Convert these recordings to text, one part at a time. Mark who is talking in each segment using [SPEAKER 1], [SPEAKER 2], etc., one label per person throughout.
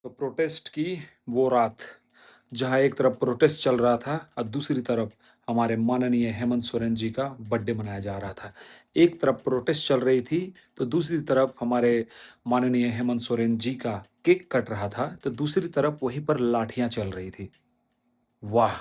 [SPEAKER 1] तो प्रोटेस्ट की वो रात, जहाँ एक तरफ प्रोटेस्ट चल रहा था और दूसरी तरफ हमारे माननीय हेमंत सोरेन जी का बर्थडे मनाया जा रहा था। एक तरफ प्रोटेस्ट चल रही थी, तो दूसरी तरफ हमारे माननीय हेमंत सोरेन जी का केक कट रहा था, तो दूसरी तरफ वहीं पर लाठियाँ चल रही थी। वाह!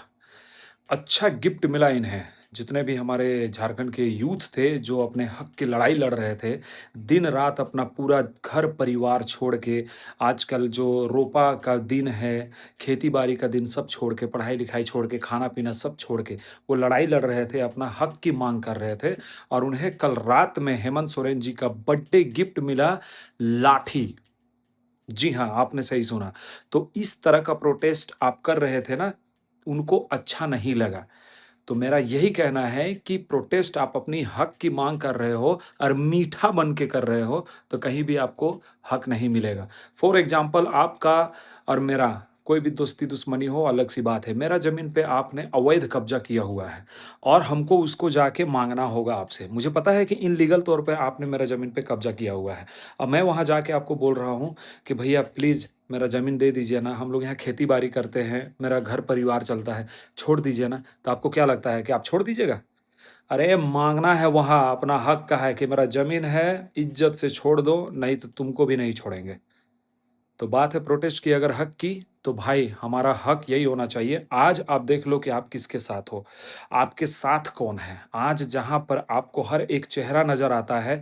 [SPEAKER 1] अच्छा गिफ्ट मिला इन्हें। जितने भी हमारे झारखंड के यूथ थे जो अपने हक की लड़ाई लड़ रहे थे, दिन-रात अपना पूरा घर-परिवार छोड़ के, आजकल जो रोपा का दिन है, खेती-बाड़ी का दिन सब छोड़ के, पढ़ाई-लिखाई छोड़ के, खाना-पीना सब छोड़ के, वो लड़ाई लड़ रहे थे, अपना हक की माँग कर रहे थे और उन्हें कल रात में हेमंत सोरेन जी का बर्थडे गिफ्ट मिला लाठी। जी हाँ, आपने सही सुना। तो इस तरह का प्रोटेस्ट आप कर रहे थे ना, उनको अच्छा नहीं लगा। तो मेरा यही कहना है कि प्रोटेस्ट आप अपनी हक की माँग कर रहे हो और मीठा बन के कर रहे हो, तो कहीं भी आपको हक नहीं मिलेगा। फॉर एग्ज़ाम्पल आपका और मेरा कोई भी दोस्ती-दुश्मनी हो अलग सी बात है। मेरा ज़मीन पे आपने अवैध कब्ज़ा किया हुआ है और हमको उसको जाके माँगना होगा आपसे। मुझे पता है कि इल्लीगल तौर पे आपने मेरा ज़मीन पे कब्ज़ा किया हुआ है। अब मैं वहाँ जाके आपको बोल रहा हूँ कि भैया प्लीज़ मेरा ज़मीन दे दीजिए ना, हम लोग यहाँ खेती-बाड़ी करते हैं, मेरा घर-परिवार चलता है, छोड़ दीजिए ना। तो आपको क्या लगता है कि आप छोड़ दीजिएगा? अरे माँगना है वहाँ, अपना हक का है कि मेरा ज़मीन है, इज़्ज़त से छोड़ दो, नहीं तो तुमको भी नहीं छोड़ेंगे। तो बात है प्रोटेस्ट की अगर हक की, तो भाई हमारा हक यही होना चाहिए। आज आप देख लो कि आप किसके साथ हो, आपके साथ कौन है। आज जहाँ पर आपको हर एक चेहरा नज़र आता है,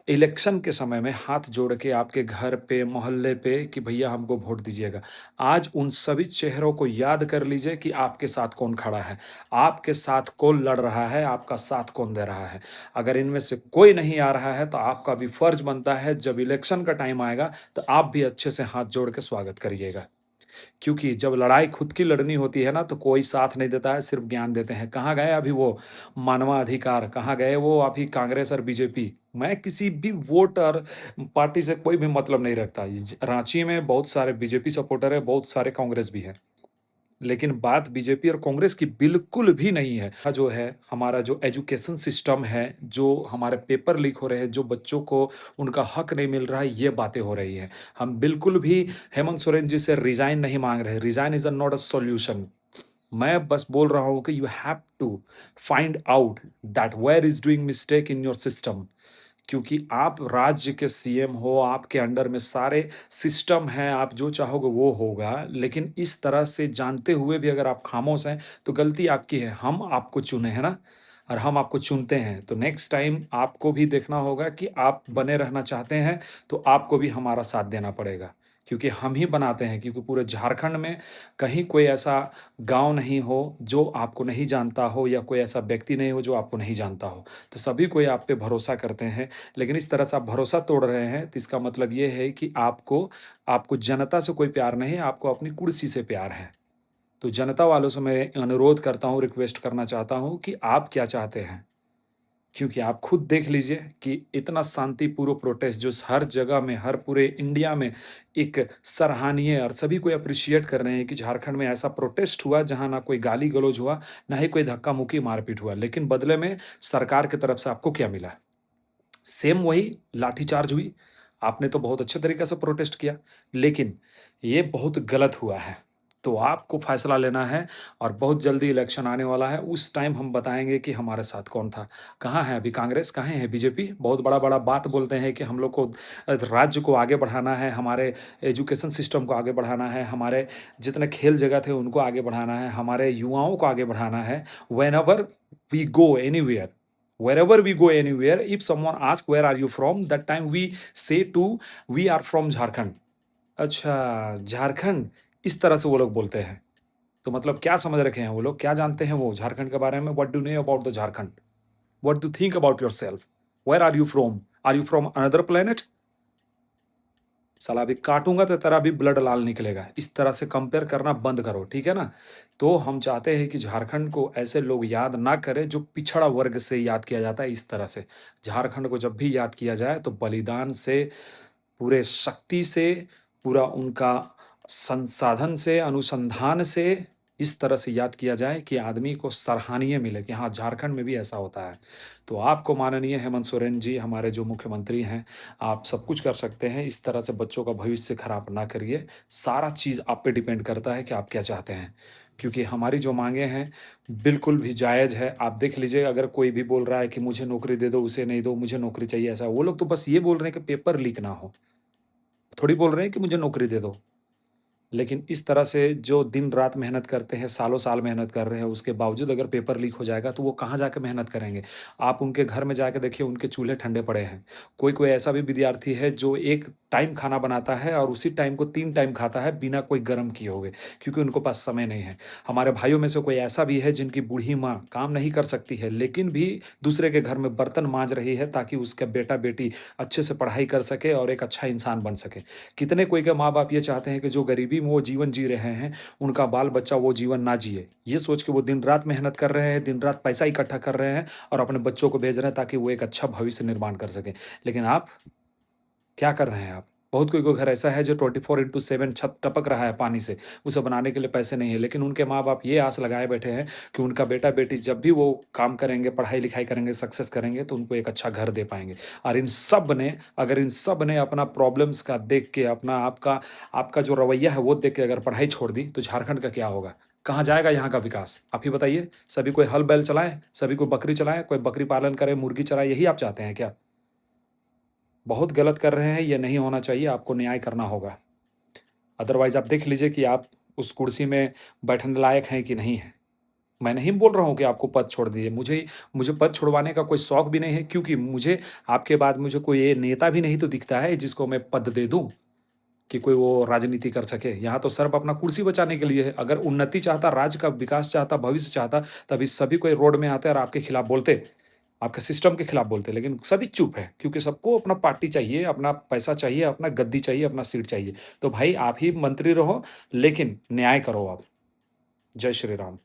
[SPEAKER 1] इलेक्शन के समय में हाथ जोड़ के आपके घर पे, मोहल्ले पे कि भैया हमको वोट दीजिएगा। आज उन सभी चेहरों को याद कर लीजिए कि आपके साथ कौन खड़ा है, आपके साथ कौन लड़ रहा है, आपका साथ कौन दे रहा है। अगर इनमें से कोई नहीं आ रहा है, तो आपका भी फर्ज़ बनता है जब इलेक्शन का टाइम आएगा, तो आप भी अच्छे से हाथ जोड़ के स्वागत करिएगा। क्योंकि जब लड़ाई खुद की लड़नी होती है ना, तो कोई साथ नहीं देता है, सिर्फ ज्ञान देते हैं। कहाँ गए अभी वो मानवाधिकार, कहाँ गए वो अभी कांग्रेस और बीजेपी? मैं किसी भी वोट और पार्टी से कोई भी मतलब नहीं रखता। रांची में बहुत सारे बीजेपी सपोर्टर है, बहुत सारे कांग्रेस भी हैं। लेकिन बात बीजेपी और कांग्रेस की बिल्कुल भी नहीं है। जो है हमारा जो एजुकेशन सिस्टम है, जो हमारे पेपर लीक हो रहे हैं, जो बच्चों को उनका हक नहीं मिल रहा है, ये बातें हो रही हैं। हम बिल्कुल भी हेमंत सोरेन जी से रिज़ाइन नहीं माँग रहे। Resign is not a solution. मैं बस बोल रहा हूँ कि you have to find out that where is doing mistake in your system. क्योंकि आप राज्य के सीएम हो, आपके अंडर में सारे सिस्टम हैं, आप जो चाहोगे वो होगा। लेकिन इस तरह से जानते हुए भी अगर आप खामोश हैं, तो गलती आपकी है। हम आपको चुने हैं ना और हम आपको चुनते हैं। तो नेक्स्ट टाइम आपको भी देखना होगा कि आप बने रहना चाहते हैं, तो आपको भी हमारा साथ देना पड़ेगा। क्योंकि हम ही बनाते हैं, क्योंकि पूरे झारखंड में कहीं कोई ऐसा गाँव नहीं हो, जो आपको नहीं जानता हो या कोई ऐसा व्यक्ति नहीं हो, जो आपको नहीं जानता हो। तो सभी कोई आप पे भरोसा करते हैं, लेकिन इस तरह से आप भरोसा तोड़ रहे हैं, तो इसका मतलब ये है कि आपको आपको जनता से कोई प्यार नहीं है, आपको अपनी कुर्सी से प्यार है। तो जनता वालों से मैं अनुरोध करता हूँ, रिक्वेस्ट करना चाहता हूँ कि आप क्या चाहते हैं? क्योंकि आप खुद देख लीजिए कि इतना शांतिपूर्व प्रोटेस्ट जो हर जगह में, हर पूरे इंडिया में एक सराहनीय और सभी कोई एप्रिशिएट कर रहे हैं कि झारखंड में ऐसा प्रोटेस्ट हुआ जहाँ ना कोई गाली-गलौज हुआ, ना ही कोई धक्का-मुक्की, मारपीट हुआ। लेकिन बदले में सरकार की तरफ से आपको क्या मिला? सेम वही लाठीचार्ज हुई। आपने तो बहुत अच्छे तरीके से प्रोटेस्ट किया, लेकिन ये बहुत गलत हुआ है। तो आपको फैसला लेना है और बहुत जल्दी इलेक्शन आने वाला है, उस टाइम हम बताएँगे कि हमारे साथ कौन था। कहाँ है अभी कांग्रेस, कहाँ है बीजेपी? बहुत बड़ा-बड़ा बात बोलते हैं कि हम लोग को राज्य को आगे बढ़ाना है, हमारे एजुकेशन सिस्टम को आगे बढ़ाना है, हमारे जितने खेल जगत है उनको आगे बढ़ाना है, हमारे युवाओं को आगे बढ़ाना है। Whenever we go anywhere, wherever we go anywhere, if someone asks where are you from, that time we say to we are from Jharkhand. अच्छा, झारखंड, इस तरह से वो लोग बोलते हैं। तो मतलब क्या समझ रखे हैं वो लोग, क्या जानते हैं वो झारखंड के बारे में? What do know about the Jharkhand? What do think about yourself? Where are you from? Are you from another planet? साला अभी काटूँगा तो तेरा भी ब्लड लाल निकलेगा। इस तरह से कंपेयर करना बंद करो, ठीक है ना? तो हम चाहते हैं कि झारखंड को ऐसे लोग याद ना करें जो पिछड़ा वर्ग से याद किया जाता है इस तरह से। झारखंड को जब भी याद किया जाए तो बलिदान से, पूरे शक्ति से, पूरा उनका संसाधन से, अनुसंधान से इस तरह से याद किया जाए कि आदमी को सराहनीय मिले कि हाँ, झारखंड में भी ऐसा होता है। तो आपको माननीय हेमंत सोरेन जी, हमारे जो मुख्यमंत्री हैं, आप सब कुछ कर सकते हैं। इस तरह से बच्चों का भविष्य खराब ना करिए। सारा चीज़ आप पे डिपेंड करता है कि आप क्या चाहते हैं। क्योंकि हमारी जो माँगे हैं, बिल्कुल भी जायज़ है। आप देख लीजिए, अगर कोई भी बोल रहा है कि मुझे नौकरी दे दो, उसे नहीं दो, मुझे नौकरी चाहिए, ऐसा, वो लोग तो बस ये बोल रहे हैं कि पेपर लीक ना हो। थोड़ी बोल रहे हैं कि मुझे नौकरी दे दो। लेकिन इस तरह से जो दिन-रात मेहनत करते हैं, सालों-साल मेहनत कर रहे हैं, उसके बावजूद अगर पेपर लीक हो जाएगा, तो वो कहाँ जाके मेहनत करेंगे? आप उनके घर में जाके देखिए, उनके चूल्हे ठंडे पड़े हैं। कोई-कोई ऐसा भी विद्यार्थी है जो 1 टाइम खाना बनाता है और उसी टाइम को 3 टाइम खाता है बिना कोई गरम किए हुए, क्योंकि उनको पास समय नहीं है। हमारे भाइयों में से कोई ऐसा भी है जिनकी बूढ़ी माँ काम नहीं कर सकती है, लेकिन भी दूसरे के घर में बर्तन माँज रही है ताकि उसका बेटा-बेटी अच्छे से पढ़ाई कर सके और एक अच्छा इंसान बन सके। कितने कोई के माँ-बाप ये चाहते हैं कि जो गरीबी में वो जीवन जी रहे हैं, उनका बाल-बच्चा वो जीवन ना जिए। ये सोच के वो दिन-रात मेहनत कर रहे हैं, दिन-रात पैसा इकट्ठा कर रहे हैं और अपने बच्चों को भेज रहे हैं ताकि वो एक अच्छा भविष्य निर्माण कर सकें। लेकिन आप क्या कर रहे हैं आप? बहुत कोई घर ऐसा है जो 24/7 छत टपक रहा है पानी से, उसे बनाने के लिए पैसे नहीं है, लेकिन उनके माँ-बाप ये आस लगाए बैठे हैं कि उनका बेटा-बेटी जब भी वो काम करेंगे, पढ़ाई-लिखाई करेंगे, सक्सेस करेंगे, तो उनको एक अच्छा घर दे पाएँगे। और इन सब ने अपना प्रॉब्लम्स का देख के, अपना आपका आपका जो रवैया है, वो देख के अगर पढ़ाई छोड़ दी, तो झारखंड का क्या होगा? कहाँ जाएगा यहाँ का विकास? आप ही बताइए? सभी कोई हल-बैल चलाएँ, सभी कोई बकरी चलाएँ, कोई बकरी पालन करे, मुर्गी चराए, यही आप चाहते हैं क्या? बहुत गलत कर रहे हैं, ये नहीं होना चाहिए, आपको न्याय करना होगा। अदरवाइज़ आप देख लीजिए कि आप उस कुर्सी में बैठने लायक हैं कि नहीं हैं। मैं नहीं बोल रहा हूँ कि आपको पद छोड़ दीजिए, मुझे मुझे पद छुड़वाने का कोई शौक भी नहीं है, क्योंकि मुझे आपके बाद मुझे कोई ये नेता भी नहीं तो दिखता है जिसको मैं पद दे दूँ, कि कोई वो राजनीति कर सके। यहाँ तो सिर्फ़ अपना कुर्सी बचाने के लिए है। अगर उन्नति चाहता, राज्य का विकास चाहता, भविष्य चाहता, तभी सभी कोई रोड में आते और आपके खिलाफ बोलते। आपके सिस्टम के खिलाफ बोलते, लेकिन सभी चुप हैं, क्योंकि सबको अपना पार्टी चाहिए, अपना पैसा चाहिए, अपना गद्दी चाहिए, अपना सीट चाहिए। तो भाई आप ही मंत्री रहो, लेकिन न्याय करो आप। जय श्री राम।